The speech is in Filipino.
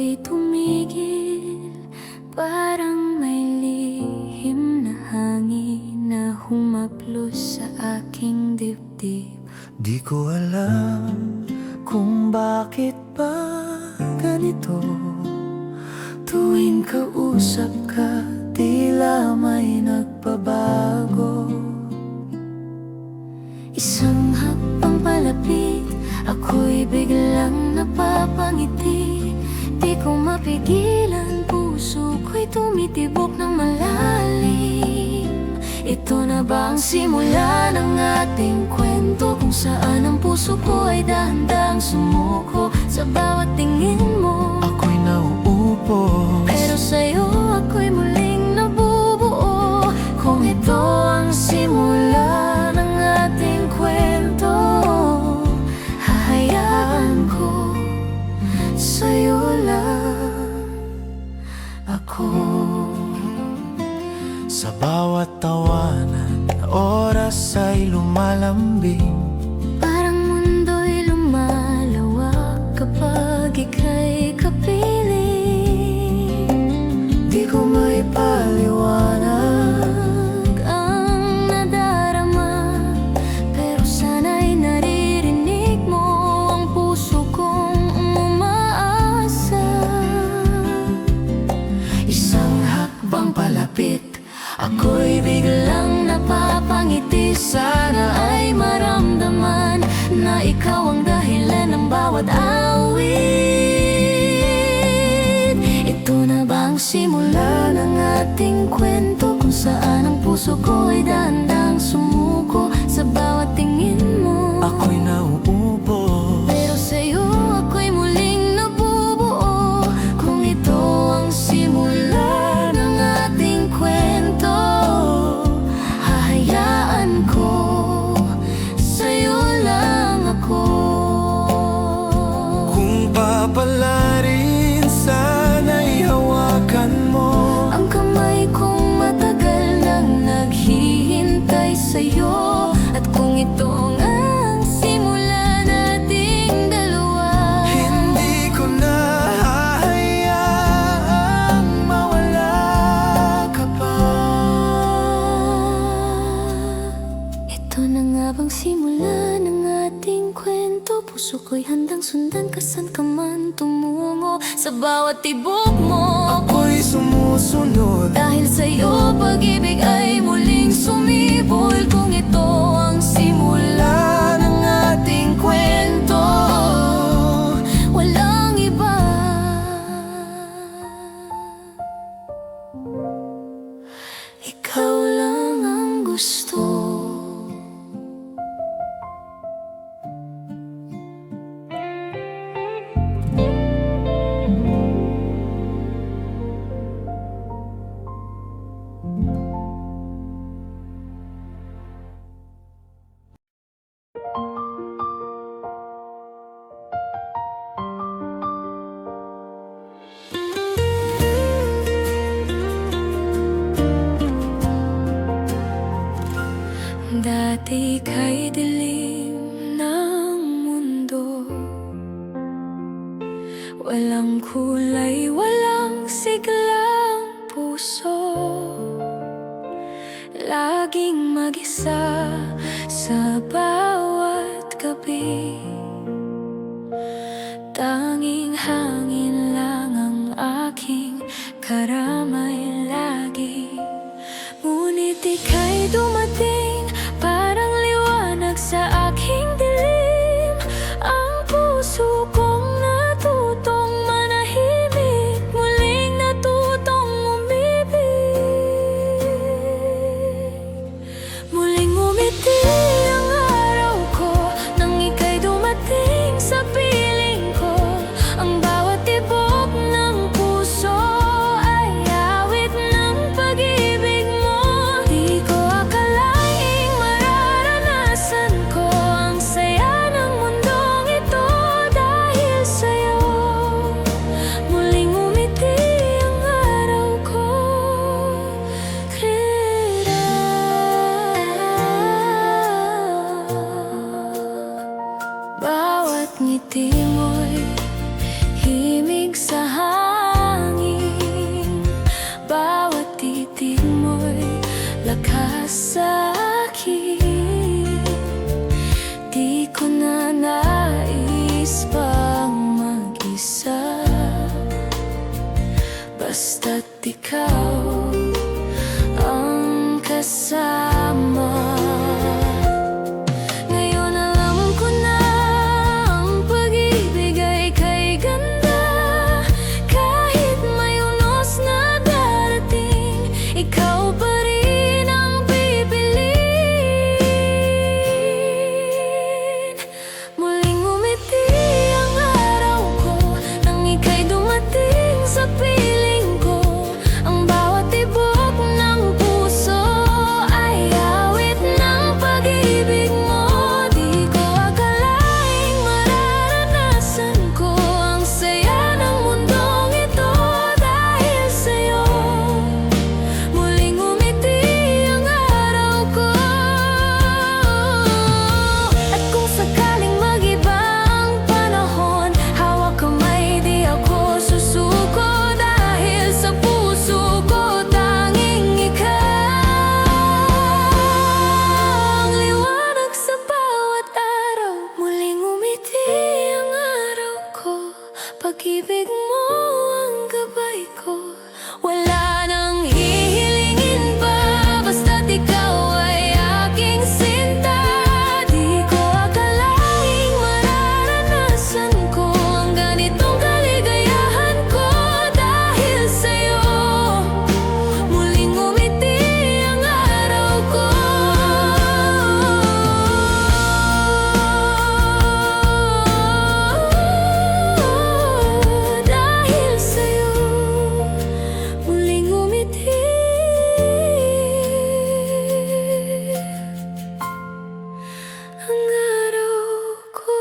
di tumigil. Parang may lihim na hangin na humaplos sa aking dibdib. Di ko alam kung bakit ba ganito. Tuwing kausap ka, tila may nagbabago. Isang hakbang palapit, ako'y biglang napapangiti. Di ko mapigilan, puso ko'y tumitibok ng malalim. Ito na ba ang simula ng ating kwento, kung saan ang puso ko ay dahan-dahang sumuko sa bawat tingin mo? Ako'y nauupo, pero sa'yo ako'y muling nabubuo. Kung ito ang simula ng ating kwento, hahayaan ko sa'yo lang ako. sa bawat tawanan, oras ay lumalambing. Parang mundo'y lumalawak kapag ika'y kapiling. Di ko maipaliwanag Ang nadarama, pero sana'y naririnig mo ang puso kong umaasa. isang hakbang palapit, Ako'y biglang napapangiti. Sana ay maramdaman na ikaw ang dahilan ng bawat awit. Ito na ba ang simula ng ating kwento, kung saan ang puso ko ay dahan-dahang sumuko sa bawat tingin mo? ako'y nauupo, pero sa'yo ako'y muling nabubuo. Kung ito ang simula ng ating kwento, hahayaan ko sa'yo lang ako. kung papalarin, sana'y hawakan mo. Ang kamay kong matagal nang naghihintay sa'yo. At kung ito ang simula nating dalawa, Hindi ko na hahayaang mawala ka pa. ito na nga bang simula ng ating kwento? Puso ko'y handang sundan ka saan ka man tumungo. Sa bawat tibok mo, Ako'y sumusunod, dahil sa'yo pag-ibig ay muling sumibol. Kung ito ang simula ng ating kwento, walang iba. Ikaw lang ang gusto. Dati kay dilim ng mundo, walang kulay, walang siglang puso. Laging mag-isa sa bawat gabi. Tanging hangin lang ang aking karamay lagi. Ngunit ika'y dumating, parang liwanag sa aking dilim. Ang puso kong natutong manahimik, muling natutong umibig. Muling umiti ang araw ko nang ika'y dumating sa piling ko. Ang bawat tibok ng puso ay awit ng pag-ibig mo. Di ko akalaing mararanasan ko ang saya ng mundong ito dahil sa'yo. Muling umiti ang araw ko. Bawat ngiti mo'y himig sa hangin. sa'kin. Di ko na nais pang mag-isa, basta't ikaw ang kasama. Ngayon alam ko na ang pag-ibig ay kay ganda. Kahit may unos na darating, ikaw pa rin ang pipiliin. Muling umiti ang araw ko nang ika'y dumating sa piling ko. Ang bawat tibok ng puso ay awit ng pag-ibig mo. Di ko akalaing mararanasan ko ang saya ng mundong ito dahil sa'yo. Muling umiti ang araw ko. At kung sakaling mag-iba ang panahon, hawak kamay, di ako susuko. Dahil sa puso ko tanging ikaw ang liwanag sa bawat araw. Muling umiti ang araw ko, pag-ibig mo ang gabay ko. Wala nang hihilingin pa, basta't ikaw ay aking sinta. Di ko akalaing mararanasan ko ang ganitong kaligayahan ko dahil sa'yo. Muling umiti ang araw ko. Dahil sa'yo, muling umiti ang araw ko.